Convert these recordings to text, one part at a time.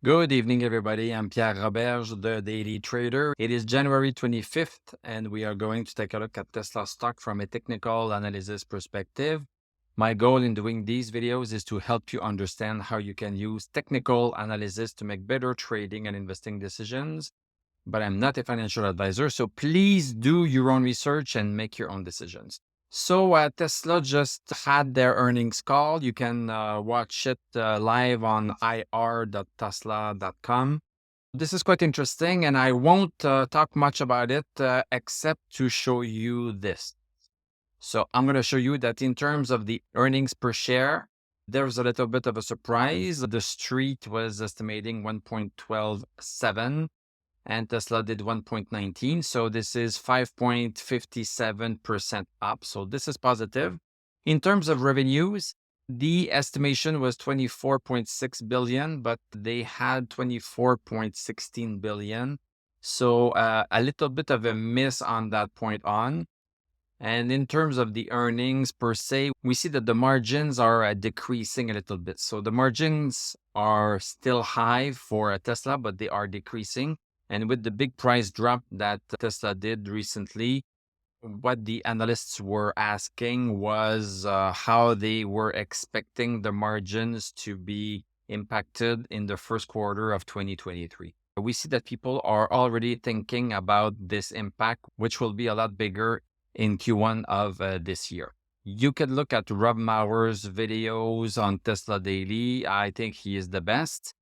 Good evening, everybody. I'm Pierre Roberge, the Daily Trader. It is January 25th, and we are going to take a look at Tesla stock from a technical analysis perspective. My goal in doing these videos is to help you understand how you can use technical analysis to make better trading and investing decisions. But I'm not a financial advisor, so please do your own research and make your own decisions. So Tesla just had their earnings call. You can watch it live on ir.tesla.com. This is quite interesting, and I won't talk much about it except to show you this. So I'm going to show you that in terms of the earnings per share, there's a little bit of a surprise. The street was estimating 1.127. And Tesla did 1.19. So this is 5.57% up. So this is positive. In terms of revenues, the estimation was 24.6 billion, but they had 24.16 billion. So a little bit of a miss on that point on. And in terms of the earnings per se, we see that the margins are decreasing a little bit. So the margins are still high for Tesla, but they are decreasing. And with the big price drop that Tesla did recently, what the analysts were asking was how they were expecting the margins to be impacted in the first quarter of 2023. We see that people are already thinking about this impact, which will be a lot bigger in Q1 of this year. You can look at Rob Maurer's videos on Tesla Daily. I think he is the best.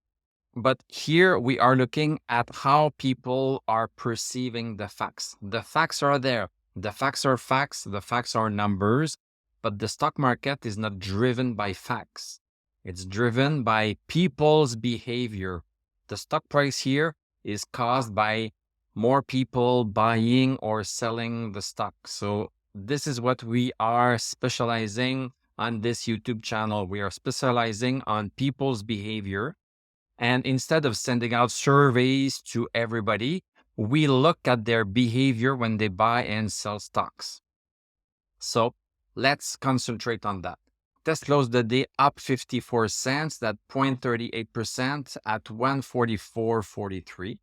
But here we are looking at how people are perceiving the facts. The facts are there. The facts are facts. The facts are numbers. But the stock market is not driven by facts. It's driven by people's behavior. The stock price here is caused by more people buying or selling the stock. So this is what we are specializing on this YouTube channel. We are specializing on people's behavior. And instead of sending out surveys to everybody, we look at their behavior when they buy and sell stocks. So let's concentrate on that. Tesla closed the day up 54 cents, that 0.38% at 144.43.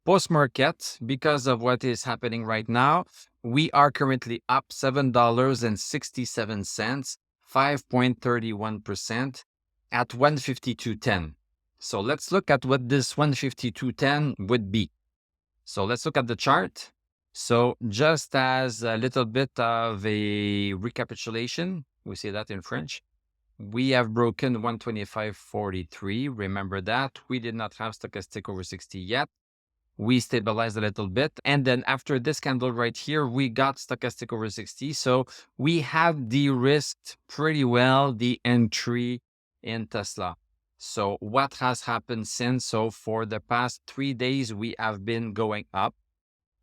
Post-market, because of what is happening right now, we are currently up $7.67, 5.31% at 152.10. So let's look at what this 152.10 would be. So let's look at the chart. So just as a little bit of a recapitulation, we say that in French, we have broken 125.43. Remember that. We did not have stochastic over 60 yet. We stabilized a little bit. And then after this candle right here, we got stochastic over 60. So we have de-risked pretty well the entry in Tesla. So what has happened since? So for the past 3 days, we have been going up.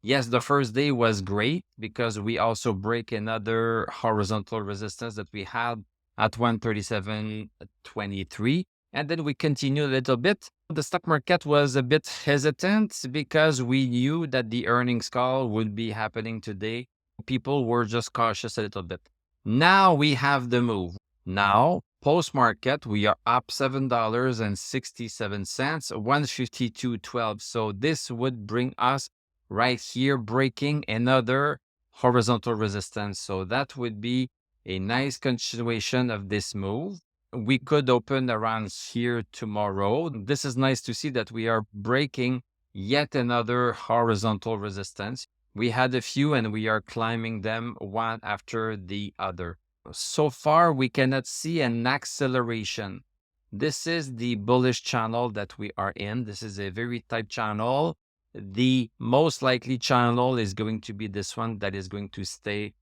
Yes, the first day was great because we also break another horizontal resistance that we had at 137.23. And then we continue a little bit. The stock market was a bit hesitant because we knew that the earnings call would be happening today. People were just cautious a little bit. Now we have the move. Now, post-market, we are up $7.67, 152.12. So this would bring us right here, breaking another horizontal resistance. So that would be a nice continuation of this move. We could open around here tomorrow. This is nice to see that we are breaking yet another horizontal resistance. We had a few and we are climbing them one after the other. So far, we cannot see an acceleration. This is the bullish channel that we are in. This is a very tight channel. The most likely channel is going to be this one that is going to stay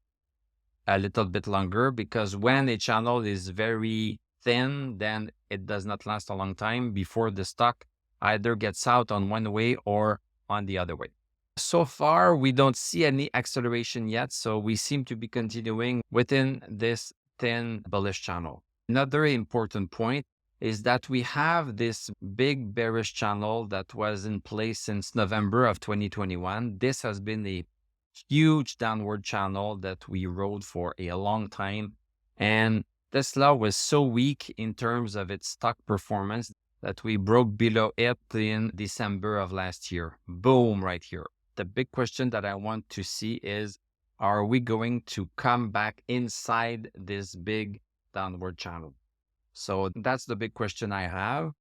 a little bit longer, because when a channel is very thin, then it does not last a long time before the stock either gets out on one way or on the other way. So far, we don't see any acceleration yet, so we seem to be continuing within this thin bullish channel. Another important point is that we have this big bearish channel that was in place since November of 2021. This has been a huge downward channel that we rode for a long time. And Tesla was so weak in terms of its stock performance that we broke below it in December of last year. Boom, right here. The big question that I want to see is, are we going to come back inside this big downward channel? So that's the big question I have.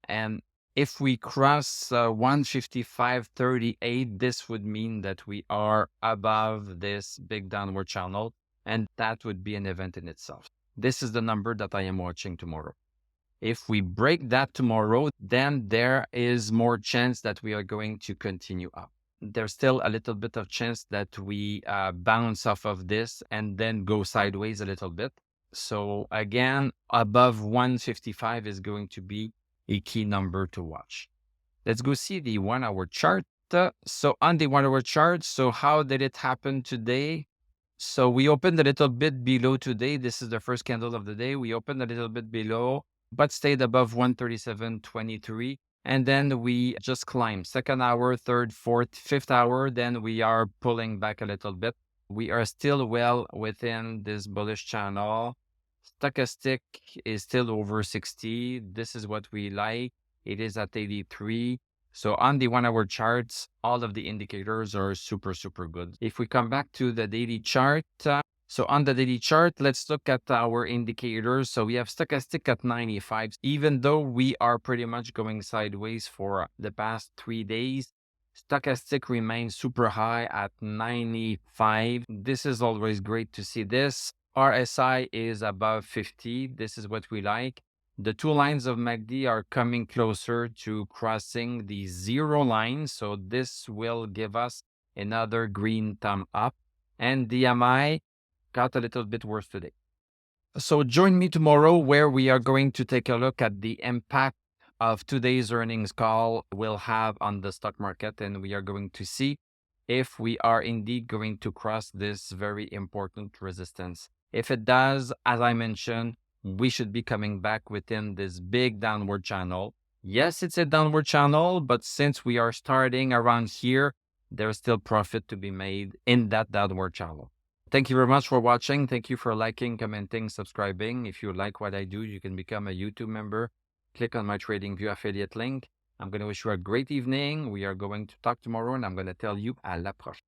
And if we cross 155.38, this would mean that we are above this big downward channel, and that would be an event in itself. This is the number that I am watching tomorrow. If we break that tomorrow, then there is more chance that we are going to continue up. There's still a little bit of chance that we bounce off of this and then go sideways a little bit. So again, above 155 is going to be a key number to watch. Let's go see the 1 hour chart. So on the 1 hour chart, so how did it happen today? So we opened a little bit below today. This is the first candle of the day. We opened a little bit below, but stayed above 137.23. And then we just climbed. Second hour, third, fourth, fifth hour. Then we are pulling back a little bit. We are still well within this bullish channel. Stochastic is still over 60. This is what we like. It is at 83. So on the 1 hour charts, all of the indicators are super, super good. If we come back to the daily chart, so on the daily chart, let's look at our indicators. So we have stochastic at 95. Even though we are pretty much going sideways for the past 3 days, stochastic remains super high at 95. This is always great to see this. RSI is above 50. This is what we like. The two lines of MACD are coming closer to crossing the 0 line. So this will give us another green thumb up. And DMI got a little bit worse today. So join me tomorrow where we are going to take a look at the impact of today's earnings call will have on the stock market. And we are going to see if we are indeed going to cross this very important resistance. If it does, as I mentioned, we should be coming back within this big downward channel. Yes, it's a downward channel, but since we are starting around here, there's still profit to be made in that downward channel. Thank you very much for watching. Thank you for liking, commenting, subscribing. If you like what I do, you can become a YouTube member. Click on my TradingView affiliate link. I'm going to wish you a great evening. We are going to talk tomorrow, and I'm going to tell you à la prochaine.